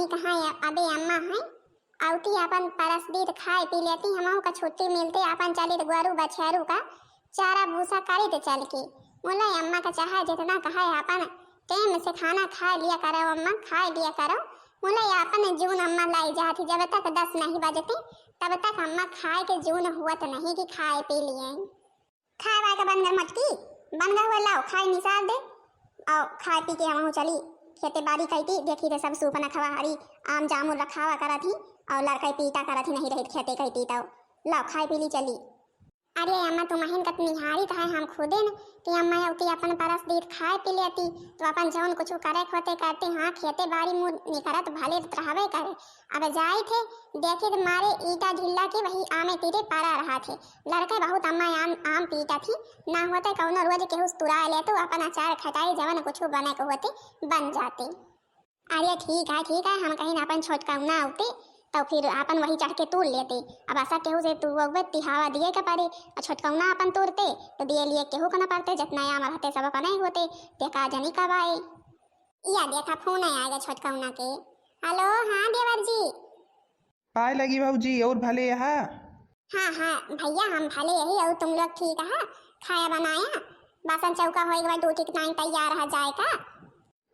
कहाँ अबे अम्मा है आउती अपन परस दूध खाए पी लेती हमहू का छुट्टी मिलते अपन चली गुरु बछेरू का चारा भूसा करी तो चल की मोला अम्मा का चाहे जितना कहे अपन टाइम से खाना खा लिया करो अम्मा खा लिया करो मोला अपन जून अम्मा लाई जाती जब तक 10 नहीं बजते तब तक अम्मा खाए के जून हुआ तो नहीं कि खाए पी लिए खाए का बंदर मटकी बन हुआ लाओ खाए निसार दे और खाए पी के हम चली खेते बाड़ी कहती देखी रे सब सूपना खवा हरी आम जामुन रखावा करा थी और लड़का पीटा करा थी नहीं रही खेते कहती तो लाओ खाए पी ली चली। अरे अम्मा तुम महिन कत निहारी है हम खुदे न कि अम्मा होती अपन परस दीद खाए पी लेती तो अपन जौन कुछ करे खोते करते हाँ खेते बाड़ी मुँह निकरत भले रहवे करे अब जाए थे देखे तो मारे ईटा ढिल्ला के वही आमे तीरे पारा रहा थे लड़के बहुत अम्मा आम पीता थी ना होते कौनो रोज केहू तुरा ले तो अपन अचार खटाई जवन कुछ बने को होते बन जाते। अरे ठीक है हम कहीं अपन छोटका ना आते तो फिर अपन वही चढ़ के तोड़ लेते अब ऐसा केहू से तू तिहावा दिए के पारे छोटकौना अपन तोड़ते तो दिए लिए केहू का ना पड़ते जितना आम रहते सब अपन ही होते देखा जनी कब आए या देखा फोन आएगा छोटकौना के। हेलो हाँ देवर जी पाए लगी भाऊजी और भले यहाँ। हाँ भैया हम भले यही और तुम लोग ठीक है खाया बनाया बासन चौका होएगा ड्यूटी के टाइम तैयार रह जाएगा।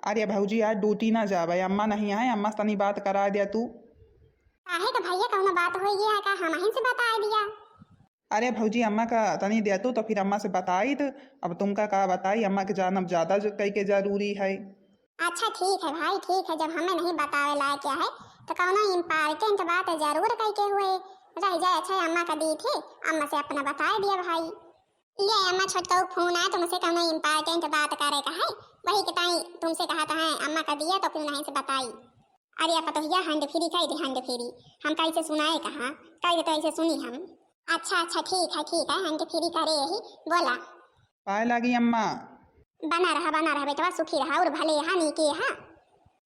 अरे भाऊजी आज ड्यूटी ना जा भाई अम्मा नहीं आए अम्मा से तनी बात करा दिया तू काहे का भैया कौनो बात हो गया है का हम ही से बता दिया। अरे भाऊजी अम्मा का तनी दिया तू तो फिर अम्मा से बताई तो अब तुमका का बताई अम्मा के जानब ज्यादा कई के जरूरी है। अच्छा ठीक है भाई ठीक है जब हमें नहीं बतावे लायक क्या है तो कौनो इम्पोर्टेंट बात जरूर कह के हुए रह जाए। अच्छा अम्मा का दी थी अम्मा से अपना बता दिया भाई ले अम्मा छोटका फोन आया तुमसे कौनो इम्पोर्टेंट बात करे का है वही के ताई तुमसे कहा था अम्मा का दिया तो फिर नहीं से बताई। अरे आप तो भैया हैंड फ्री कही थी हैंड फ्री हम कैसे सुनाए कहाँ कही तो ऐसे सुनी हम। अच्छा ठीक है हैंड फ्री करे यही बोला पाए लगी अम्मा बना रहा बेटवा सुखी रहा और भले यहाँ नीके यहाँ।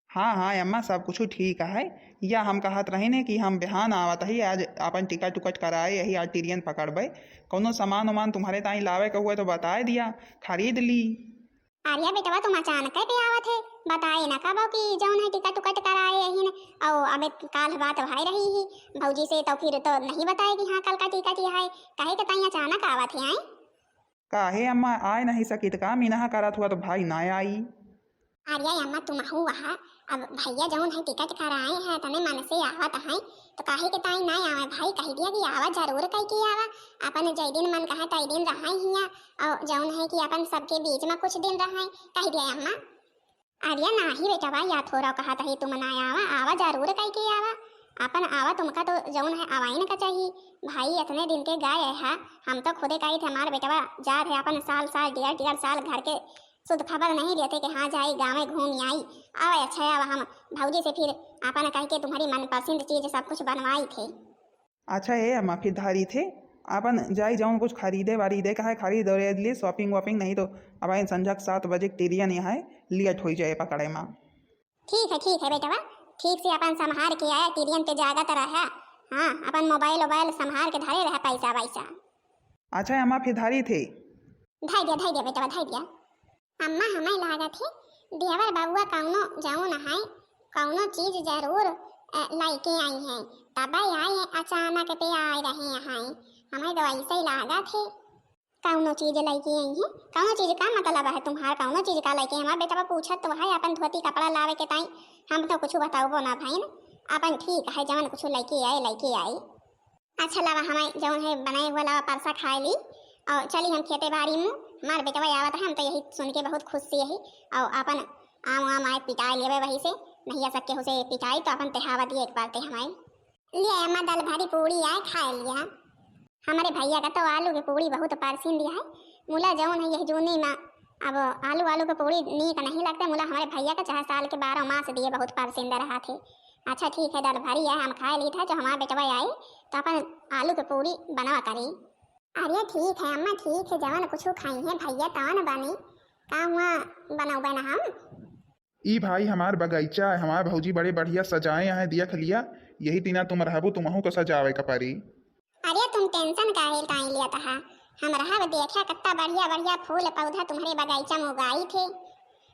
हाँ अम्मा सब कुछ ठीक है या हम कहत रही ने कि हम बिहान आवत ही आज अपन टिकट उकट कराए यही आज ट्रेन पकड़बे कोनो सामान उमान तुम्हारे ताई लावे का हुआ तो बताए दिया खरीद ली। अरे बेटवा तुम अचानक पे आवत है बताए ना कब कि जौन है टिकट उकट कराए यही ने और अबे काल बात भाई रही ही भौजी से तो फिर तो नहीं बताए कि हाँ कल का टिकट है काहे के ताई अचानक आवत है आए काहे अम्मा आए नहीं सकी तो का मीना करत हुआ तो भाई ना आई। अरे अम्मा तुम वहाँ अब भैया जौन है टिकट कराए हैं तने मन से आवत है तो काहे के ताई ना आवे भाई कह दिया कि आवा जरूर कह के आवा अपन जय दिन मन कहे तई दिन रहा हिया और जौन है कि अपन सबके बीच में कुछ दिन रहा कह दिया अम्मा। अरे नाही बेटा भाई या थोड़ा कहा था तुम ना आवा जरूर कह के आवा अपन आवा तुमका तो जौन है आवाई ना का चाहिए भाई इतने दिन के गए है हम तो खुदे कही थे हमारे बेटवा जा रहे अपन साल डेढ़ साल घर के शुद्ध खबर नहीं देते कि हाँ जाई गाँव घूम आई आवे अच्छा आवा हम भौजी से फिर अपन कह के तुम्हारी मनपसंद चीज सब कुछ बनवाई थे। अच्छा है अम्मा फिर धारी थे अपन जाई जाऊँ कुछ खरीदे वारीदे का है खरीद लिए शॉपिंग वॉपिंग नहीं तो अब आई संझा 7 बजे ट्रेन यहाँ है लेट हो जाए पकड़े माँ। ठीक है बेटा ठीक से अपन संभार के आया ट्रेन पे जागा तरह है हाँ अपन मोबाइल संभार के धरे रहे पैसा वैसा। अच्छा अम्मा फिर धारी थे धाई दिया बेटा धाई दिया अम्मा हमें लागत है देवर बबुआ कौनो जाऊँ है कौनो चीज जरूर लाइके आई हैं तब आए हैं अचानक पे आए रहे हैं हमें तो ऐसे ही लागत है कौनो चीज लाइके आई हैं कौनो चीज का मतलब है तुम्हारा कौनो चीज का लाइके हमारा बेटा पूछत तो है अपन धोती कपड़ा लावे के ताई हम तो कुछ बताओ ना भाई ना अपन ठीक है जवन कुछ लाइके आए। अच्छा लगा हमें जवन है बनाए हुआ लवा परसा खाए ली और चली हम खेते बाड़ी में हमारे बेटवा आवत है हम तो यही सुन के बहुत खुश से यही और अपन आम आए पिटाई लेवे वही से नहीं आ सके उसे पिटाई तो अपन तेहावा दिए एक बार ते हमारे लिए अम्मा दाल भारी पूड़ी आए खाए लिया हमारे भैया का तो आलू की पूड़ी बहुत पसंद है मुला जौन है यही जूनी में अब आलू की पूड़ी नीक नहीं लगता मुला हमारे भैया का चाहे साल के 12 मास दिए बहुत पसंद रहा थे। अच्छा ठीक है दाल भारी है हम खाए ली था जो हमारा बेटवा आए तो अपन आलू की पूड़ी बनवा करी। अरे ठीक है अम्मा ठीक है जवन कुछ खाई है भैया तवन बनी का हुआ बनाओ बना हम ई भाई हमार बगीचा है हमारे भौजी बड़े बढ़िया सजाए हैं दिया खलिया यही टीना तुम रहबो तुमहू को सजावे का परी। अरे तुम टेंशन काहे काहे लिया था हम रहा देखा कितना बढ़िया फूल पौधा तुम्हारे बगीचा में उगाई थे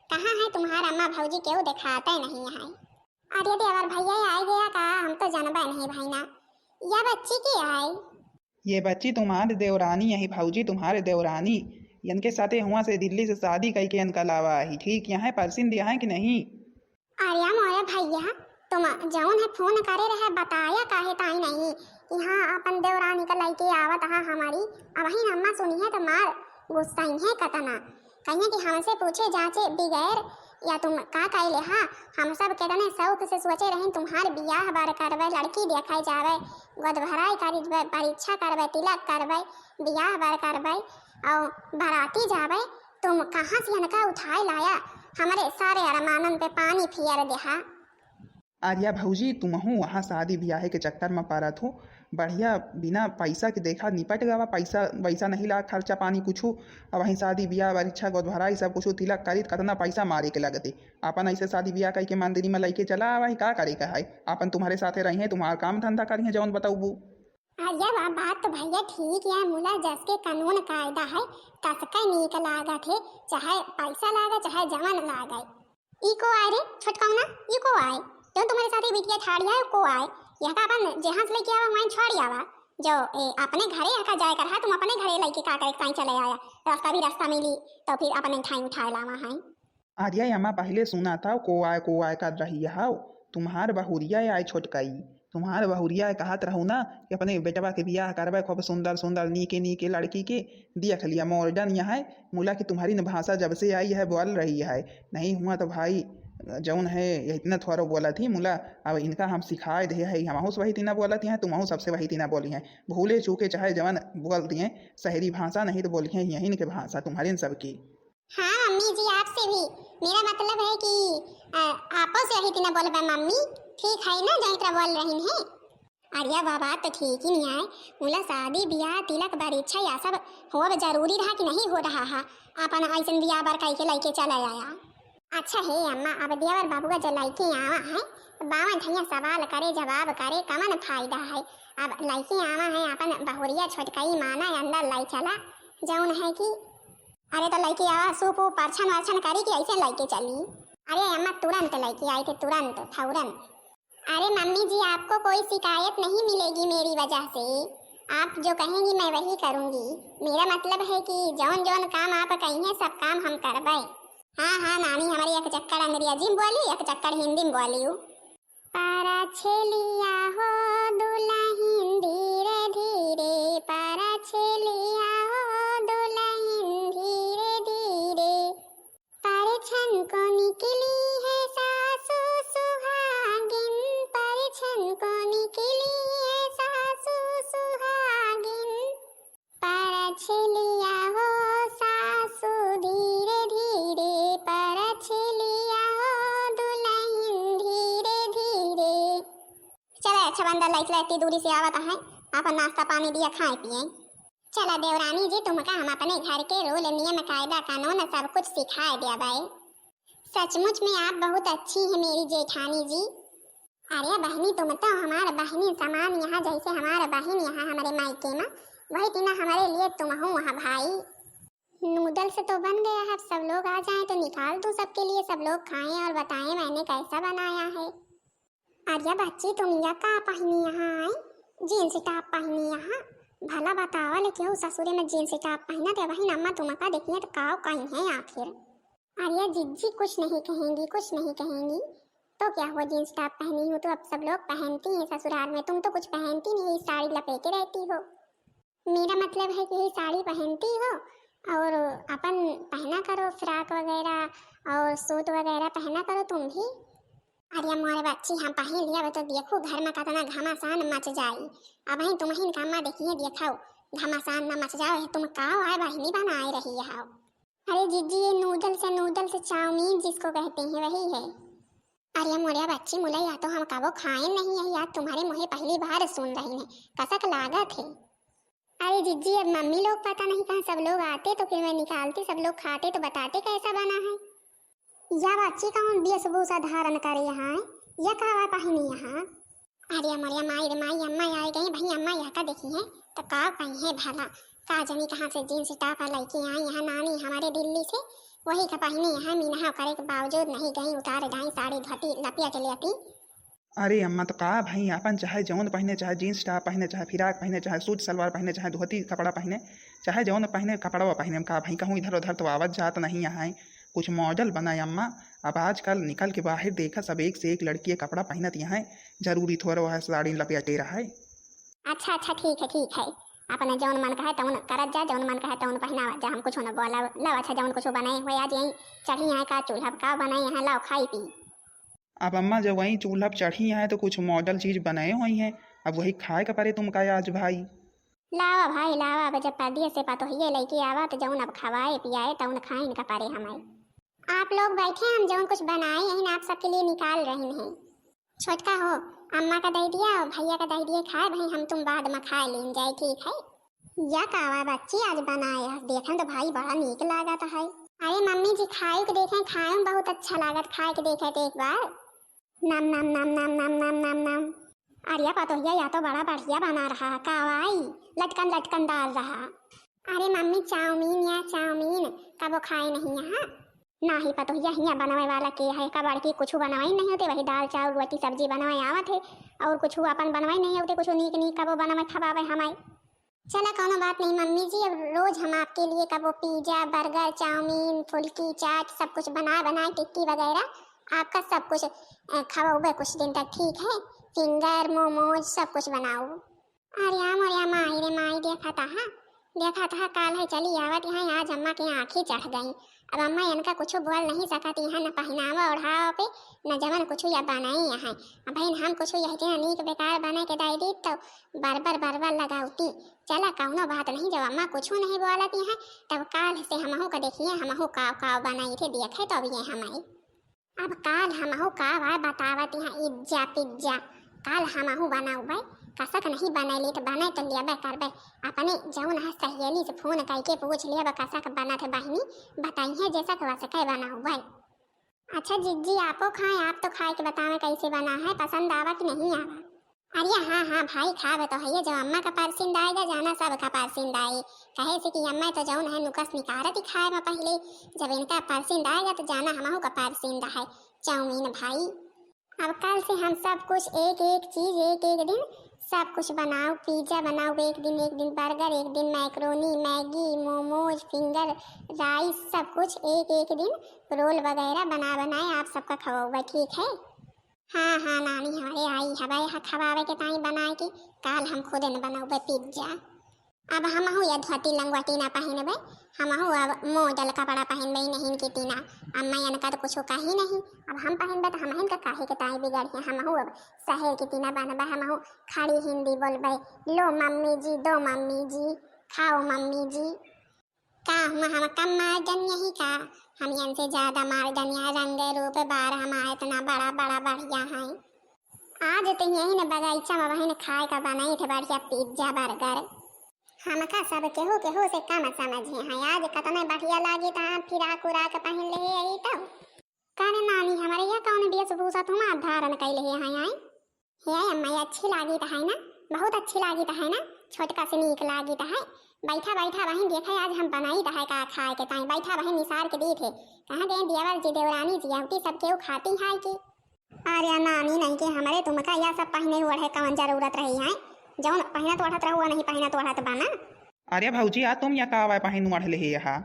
कहाँ है तुम्हारा अम्मा भौजी केहू दिखाते नहीं है। अरे देवर भैया आ गया का, हम तो जानबा नहीं भाई ना। यह बच्ची की आई? ये बच्ची तुम्हारे देवरानी यही भाऊजी तुम्हारे देवरानी, इनके साथे हुआ से दिल्ली से शादी करके इनका लावा ही ठीक यहाँ परसिन दिया है कि नहीं। अरे मोरे भैया, तुम जौन है फोन करे रहे बताया काहे ताई नहीं कि हाँ अपन देवरानी का लड़के आवत हा हमारी। अब ही अम्मा सुनी है तो मार गुस्सा है कतना, कहिए कि हमसे पूछे जांचे बगैर या तुम का कहले हा। हम सब कितने शौक से सोचे रहे तुम्हारे बियाह बार करवे, लड़की देखाई जावे, गोद भराई करी, परीक्षा करवे, तिलक करवे, बियाह बार करवे और बाराती जावे। तुम कहाँ से इनका उठाए लाया, हमारे सारे अरमानन पे पानी फियर देहा। आर्या भाऊजी तुम हूँ वहाँ शादी ब्याह के चक्कर में पारत हो, बढ़िया बिना पैसा के देखा निपट गवा, पैसा वैसा नहीं ला खर्चा पानी कुछ। अब वहीं शादी ब्याह परीक्षा गोदभराई सब कुछ तिलक करी कितना पैसा मारे के लगते। अपन ऐसे शादी ब्याह करके मंदिर में लेके चला वही का करे का है, अपन तुम्हारे साथे रही है, तुम्हारा काम धंधा करी है जौन बताऊ। अरे वाह, बात तो भैया ठीक है, मुला जस के कानून कायदा है कसका नीक लागत है, चाहे पैसा लागे चाहे जवन लागे। इको आए रे छोटकाउना, इको आए जो तुम्हारे साथ बिटिया ठाड़िया है को आए, यह का अपन जहां से लेके आवा वहीं छोड़ आवा। जो अपने घरे आका जाए कर है, तुम अपने घरे लेके का करे साई चले आया, रास्ता भी रास्ता मिली तो फिर अपने ठाई उठाए लावा है। आर्या अम्मा पहले सुना था को आए कर रही है, तुम्हार बहुरिया आए छोटकाई, तुम्हार बहुरिया कहत रहू ना कि अपने बेटवा के बियाह करवा खूब सुंदर सुंदर नीके नीके लड़की के देख लिया मॉडर्न यहाँ है। मुला कि तुम्हारी न भाषा जब से आई है बोल रही है, नहीं हुआ तो भाई जौन है ये इतना थोड़ा बोला थी मुला, अब इनका हम सिखाए दे है, हम से वही तीना बोला हैं, तुम सबसे वही तीना बोली हैं, भूले चूके चाहे जवन बोल दिए शहरी भाषा नहीं तो बोली हैं यहीं के भाषा तुम्हारी सबकी। हाँ मम्मी जी आपसे भी, मेरा मतलब है कि आपस से यही तीना बोलबे मम्मी, ठीक है ना जो इतना बोल रही हैं। अरे बाबा तो ठीक ही नहीं आए, मुला शादी ब्याह तिलक परीक्षा या सब हो जरूरी रहा कि नहीं हो रहा है, अपन ऐसे बियाह बार कह के लेके चला आया। अच्छा है अम्मा, अब देवर बाबू का जो लड़के आवा है तो बावन ठैया सवाल करे जवाब करे कमन फायदा है। अब लड़के आवा है अपन बहुरिया छोटकाई माना अंदर लाई चला जौन है कि अरे तो लड़के आवा सूप परछन वर्छन करी कि ऐसे लड़के चली। अरे अम्मा तुरंत लड़के आई थे, तुरंत फौरन। अरे मम्मी जी आपको कोई शिकायत नहीं मिलेगी मेरी वजह से, आप जो कहेंगी मैं वही करूँगी। मेरा मतलब है कि जौन जौन काम आप कहेंगे सब काम हम करवाए। हाँ हाँ नानी हमारी एक चक्कर अंग्रेजी में बोली एक चक्कर हिंदी में बोली हूँ। पारा छेलिया हो दुल्हन धीरे धीरे, पारा छेलिया हो दुल्हन धीरे धीरे, परछन को निकली है सासू सुहागिन, परछन को निकली है सासू सुहागिन, पारा छेलिया हो सासू धीरे धीरे, पारा छेलिया हो दुल्हन धीरे धीरे। चलो अच्छा बंदा लइक इतनी दूरी से आवत है, अपन नाश्ता पानी दिया खाए पिए। चला देवरानी जी तुमका हम अपने घर के रूल नियम कायदा कानून सब कुछ सिखाए दिया भाई। सचमुच में आप बहुत अच्छी है मेरी जेठानी जी। अरे बहनी तुम तो हमारे बहनी समान, यहाँ जैसे हमारे बहन यहाँ हमारे मायके में वही तीना हमारे लिए तुम हो वहाँ भाई। नूडल्स तो बन गया है, सब लोग आ जाएं तो निकाल दूँ सबके लिए, सब लोग खाएं और बताएं मैंने कैसा बनाया है। अरे बच्ची तुम यह का पहनी यहाँ आई, जीन्स टॉप पहनी यहाँ, भला बतावा ले क्यों ससुरे में जीन्स टॉप पहना थे। वही अम्मा तुमका देखिए तो काव कहीं है आखिर। अरे जिज्जी कुछ नहीं कहेंगी, कुछ नहीं कहेंगी तो क्या हुआ, जीन्स टॉप पहनी हूँ तो अब सब लोग पहनती हैं ससुराल में, तुम तो कुछ पहनती नहीं, साड़ी लपेटे रहती हो। मेरा मतलब है कि साड़ी पहनती हो और अपन पहना करो फ्रॉक वगैरह और सूट वगैरह पहना करो तुम भी। अरे मोरे बच्ची हम पहन लिया तो देखो घर में कितना घमासान मच जाई। अब ही तुम ही कामा देखिए देखाओ घमासान न मच जाओ, तुम काओ आए बहनी बनाए रही है। अरे जीजी ये नूडल्स चाउमीन जिसको कहते हैं वही है। अरे मोरिया बच्ची मुला या तो हम कबो खाए नहीं है, या तुम्हारे मुँह पहली बार सुन रही है, कसक लागत है। अरे जिज्जी अब मम्मी लोग पता नहीं कहाँ सब लोग आते तो फिर मैं निकालती, सब लोग खाते तो बताते कैसा बना है। या बच्ची कौन वेशभूषा धारण करे यहाँ, यह कहवा पहनी यहाँ। अरे मरिया माई रे माई अम्मा आए गई भाई, अम्मा यहाँ का देखी है तो का कहीं है भला, का जनी कहाँ से जीन्स टॉप लड़की आई यहाँ, नानी हमारे दिल्ली से वही का पहनी यहाँ, मीना करे के बावजूद नहीं गई उतार गई साड़ी धोती लपिया के लेती। अरे अम्मा तो का भाई अपन चाहे जौन पहने, चाहे जीन्स टॉप पहने, चाहे फिराक पहने, चाहे सूट सलवार पहने, चाहे धोती कपड़ा पहने, चाहे जौन पहने कपड़ा पहने, हम का भाई कहूँ इधर उधर तो आवत जात नहीं यहाँ। कुछ मॉडल बनाए अम्मा। अब आजकल निकल के बाहर देखा सब एक से एक लड़की कपड़ा पहनत यहाँ। जरूरी थोड़ा है साड़ी लपेटे रहा है। अच्छा अच्छा ठीक है ठीक है। अपने जौन मन का है तौन करत जा, जौन मन का है तौन पहनावा जा, हम कुछ न बोला लो। अच्छा जौन कुछ बनाए हुए आज यहीं चढ़ी यहाँ का चूल्हा का बनाए यहाँ लाओ खाई पी। अब अम्मा जब वहीं चूल्हा पर चढ़ी हैं तो कुछ मॉडल चीज़ बनाए हुई हैं, अब वही खाए का परे तुम का आज भाई। लावा भाई लावा, अब जब परदिया से पतो ही लेके आवा तो जौन अब खवाए पियाए तौन खाए इनका परे हमारे। आप लोग बैठे, हम जौन कुछ बनाए यहीं आप सबके लिए निकाल रहे हैं। छोटका हो अम्मा का दे दिया और भैया का दे दिए खाए भाई, हम तुम बाद में खाए लेन जाए ठीक है। या कावा बच्ची आज बनाए देखें तो भाई बड़ा नीक लागत है। अरे मम्मी जी खाए के देखें, खाए में बहुत अच्छा लागत, खाए के देखे तो एक बार। नम नम नम नम नम नम नम नम। अरे पतोहिया या तो बड़ा बढ़िया बना रहा है, कावाई लटकन लटकन डाल रहा। अरे मम्मी चाउमीन या चाउमीन कबो खाए नहीं यहाँ ना ही पतोहिया हिया बनवाए वाला के है। कबाड़ की कुछ बनवाई नहीं होते, वही दाल चावल रोटी सब्जी बनवाए आवत है और कुछ अपन बनवाई नहीं होते, कुछ नीक नीक कबो बनवाए खवावे हमारे। चला कोनो बात नहीं मम्मी जी, अब रोज हम आपके लिए कबो पिज्जा बर्गर चाउमीन फुल्की चाट सब कुछ बना बनाए टिक्की वगैरह आपका सब कुछ खवाओगे कुछ दिन तक ठीक है। फिंगर मोमोज सब कुछ बनाओ। अरे माई रे माई देखा था काल है चली आवत यहाँ, आज अम्मा की आँखें चढ़ गई। अब अम्मा इनका कुछ बोल नहीं सकती यहाँ, न पहनावा ओढ़ावा पे न जवन कुछ या बनाई यहाँ। अब भाई हम कुछ यही नीक बेकार बना के दाई दी तो बरबर लगाउती। चला कौनो बात नहीं, जब अम्मा कुछ नहीं बोलती हैं तब काल से हमहू का देखिए, हमहू काव काव बनाई थे देखे तो अब ये हमारी। अब काल हमहू काव आए बतावत यहाँ इज्जा पिज्जा, काल हमहू बनाऊ भाई कसक नहीं बनैली तो बना तो लिया करबे। अपने जौन है सहेली से फोन करके पूछ लिया कसक बना थे बहनी बताइए जैसा कि वैसा कह बनाऊ भाई। अच्छा जिज्जी आपो खाए, आप तो खाए के बतावे कैसे बना है, पसंद आवा कि नहीं आवा। अरे हाँ भाई खावे तो है, जब अम्मा का परसिंद आएगा जाना सब का परसिंद आए। कहे से कि अम्मा तो जौन है नुकस निकारत ही खाए में पहले, जब इनका परसिंद आएगा तो जाना हमहू का परसिंद है चाउमीन भाई। अब कल से हम सब कुछ एक एक चीज एक एक दिन सब कुछ बनाओ। पिज्जा बनाओ एक दिन बर्गर, एक दिन macaroni Maggi momos finger rice सब कुछ एक एक दिन रोल वगैरह बनाए आप सबका खवाओगे ठीक है। हाँ नानी हमारे आई हवाई खवावे के ताई बनाए के काल हम खुद न बनाओगे पिज्जा। अब हमहू या धोती लंगोटी ना पहनबे, हमहू अब मॉडल कपड़ा पहनबे नहीं कि तीना अम्मा इनका तो कुछ कही नहीं। अब हम पहनबे तो हम इनका काहे के ताई बिगड़ है, हमहू अब शहर की तीना बनबे, हमहू खड़ी हिंदी बोलबे, लो मम्मी जी दो मम्मी जी खाओ मम्मी जी। का हम कम मार्जन यही का, हम इनसे ज्यादा मार्जन यहाँ रंग रूप बार हमारा इतना बड़ा बड़ा बढ़िया है। आज तो यही न बगीचा में वही खाए का बनाई थे बढ़िया पिज्जा बर्गर। हमका सब केहू से कम समझे हैं, आज कतने बढ़िया लागे था फिराक उराक पहन ले यही तो करे नानी हमारे यहाँ कौन वेशभूषा तुम धारण कैले हैं हे अम्मा अच्छी लागी तो है ना, बहुत अच्छी लागी तो है ना, छोटका से नीक लागी तो है। बैठा बहन देखा आज हम बनाई तो है का खाए के ताई बैठा बहन निसार के दी थे कहाँ गए देवर जी देवरानी जी आउटी सब केहू खाती है कि। अरे नानी नहीं के हमारे तुमका यह सब पहने हुए है कौन जरूरत रही है, जौन पहना तो ओढ़त रहुआ नहीं पहना तो ओढ़त बना। अरे भौजी आ तुम या का पहन उड़ ले यहाँ।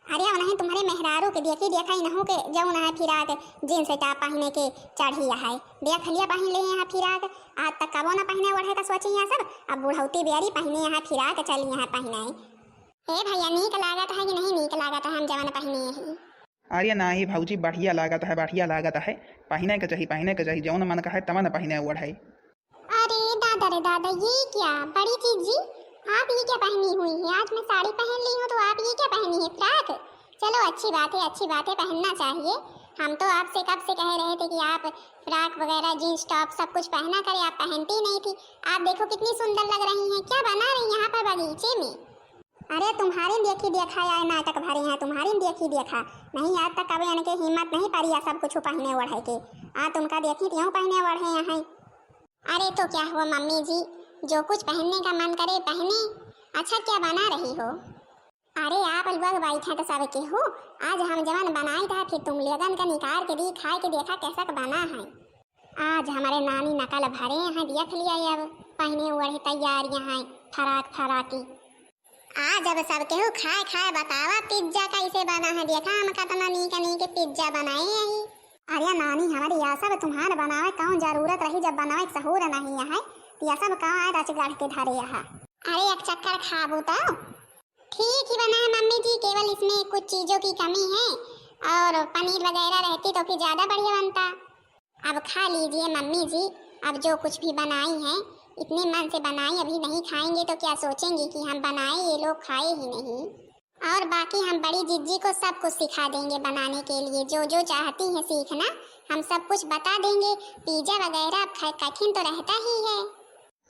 अरे नहीं तुम्हारे मेहरारू के देखा ही नहो के जौन है फिराक जींस टॉप पहने के चढ़ी है, देख लिया पहन ले यहाँ फिराक, आज तक कबो ना पहने ओढ़े का सोची यहाँ सब, अब बुढ़ौती बेरी पहने यहाँ फिराक चल यहाँ पहने। हे भैया नीक लागत है कि नहीं नीक लागत है हम जवन पहने ही। अरे नहीं भौजी बढ़िया लागत है पहने के चाहिए जौन मन का है तमन पहने ओढ़े। अरे दादा ये क्या बड़ी चीज जी, आप ये क्या पहनी हुई है, आज मैं साड़ी पहन ली हूँ तो आप ये क्या पहनी है फ्रॉक। चलो अच्छी बात है पहनना चाहिए, हम तो आपसे कब से कह रहे थे कि आप फ्रॉक वगैरह जींस टॉप सब कुछ पहना करे, आप पहनती नहीं थी। आप देखो कितनी सुंदर लग रही हैं, क्या बना रही यहाँ पर बगीचे में। अरे तुम्हारी देखा यार नाटक भरे हैं, तुम्हारी देखा नहीं आज तक कभी इनके हिम्मत नहीं पड़ी है सब कुछ पहने ओढ़े के, तुमका देखी क्यों पहने ओढ़े हैं। अरे तो क्या हुआ मम्मी जी, जो कुछ पहनने का मन करे पहने। अच्छा क्या बना रही हो। अरे आप लोग बैठे तो सब के हो, आज हम जवान बनाई था फिर तुम लगन का निकाल के दी खाए के देखा कैसा बना है। आज हमारे नानी नकल भरे हैं, देख लिया अब पहने ओढ़े तैयारियां हैं फराक फराकी। आज अब सब केहू खाए खाए बतावा पिज्जा कैसे बना है। देखा हम कितना नीक पिज्जा बनाए यही। अरे नानी हमारी यह सब तुम्हारे बनावे कौन जरूरत रही जब बनावे सहूर नहीं है। यह सब कहाँ है रच गाढ़ के धरे यहाँ। अरे एक चक्कर खाबू तो ठीक ही बना है मम्मी जी, केवल इसमें कुछ चीजों की कमी है और पनीर वगैरह रहती तो फिर ज्यादा बढ़िया बनता। अब खा लीजिए मम्मी जी, अब जो कुछ भी बनाई है इतने मन से बनाई, अभी नहीं खाएंगे तो क्या सोचेंगे कि हम बनाए ये लोग खाए ही नहीं। और बाकी हम बड़ी जिज्जी को सब कुछ सिखा देंगे बनाने के लिए, जो जो चाहती है सीखना हम सब कुछ बता देंगे। पिज्जा वगैरह कठिन तो रहता ही है।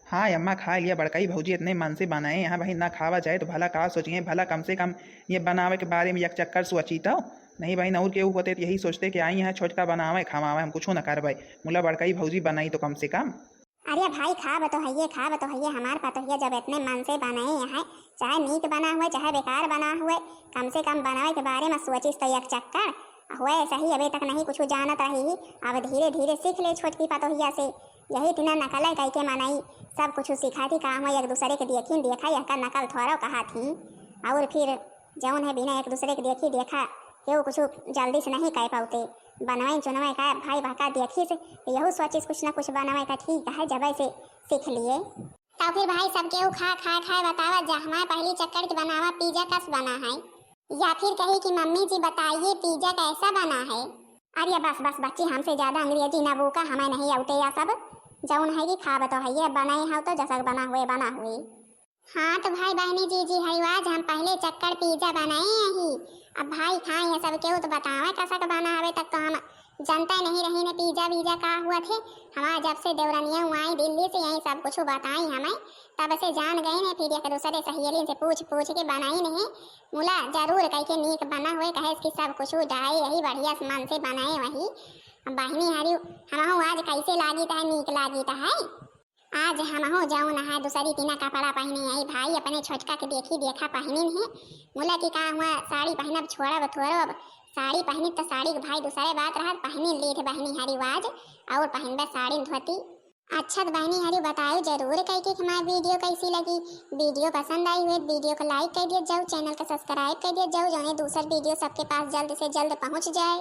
हाँ अम्मा खा लिया, बड़काई भौजी इतने मन से बनाए यहाँ भाई, ना खावा जाए तो भला का सोचिए, भला कम से कम ये बनावे के बारे में एक चक्कर सोची तो नहीं भाई। नौर के होते तो यही सोचते कि आई यहाँ छोटका बनावे खावावे, हम कुछ ना करवाए, मुला बड़काई भौजी बनाई तो कम से कम। अरे भाई खा तो है हमारे पास तो है, जब इतने मन से बनाए हैं चाहे नीक बना हुए चाहे बेकार बना हुए, कम से कम बनावे के बारे में सोचिस तो एक चक्कर हुए सही। अभी तक नहीं कुछ जानत रही, अब धीरे धीरे सीख ले छोटकी पतोहिया से। यही तीना नकल है कह के मनाई, सब कुछ सिखा थी काम है, एक दूसरे के देखी देखा यह का नकल थोड़ा कहा थी। और फिर जौन है बिना एक दूसरे के देखी देखा केहू कुछ जल्दी से नहीं कह पाते, बनवाई चुनवाई का भाई भका देखी से यहू सोचिस कुछ ना कुछ बनवाई का ठीक है जब से सीख लिए। तो फिर भाई सब केहू खाए बतावा जा हमारे पहली चक्कर के बनावा पिज्जा कस बना है, या फिर कही कि मम्मी जी बताइए पिज्जा कैसा बना है। अरे बस बच्ची हमसे ज्यादा अंग्रेजी ना बोका, हमें नहीं आउते या सब जौन है कि खा तो है ये बनाए हो तो जैसा बना हुए। हाँ तो भाई बहनी जी हरिवाज हम पहले चक्कर पिज्जा बनाए यही, अब भाई खाए हैं सब केहू तो बतावे कैसा का बना हवे, तक तो हम जानते नहीं रही ने पिज्जा का हुआ थे। हमारा जब से देवरनिया आई दिल्ली से यही सब कुछ बताई हमें, तब से जान गए ने। फिर एक दूसरे सहेली से पूछ के बनाई नहीं, मुला जरूर कह के नीक बना हुए कहे इसकी सब कुछ डाई यही बढ़िया मन से बनाए वही। बहनी हरी हम आज कैसे लागी है नीक लागी है। आज हम जाऊँ नहा दूसरी तीना कपड़ा पहने आई भाई, अपने छोटका के देखा पहनी है। मुला की कहा हुआ साड़ी पहनब छोड़ब थोड़ब, साड़ी पहनी तो साड़ी के भाई दूसरे बात रहा पहनी ली थे बहनी हरिवाज और पहनबे साड़ी धोती। अच्छा तो बहनी हरी बताओ जरूर कह के हमारी वीडियो कैसी लगी। वीडियो पसंद आई हुई वीडियो को लाइक कर दिया जाओ, चैनल को सब्सक्राइब कर दिया जाओ, जो दूसरा वीडियो सबके पास जल्द से जल्द पहुँच जाए।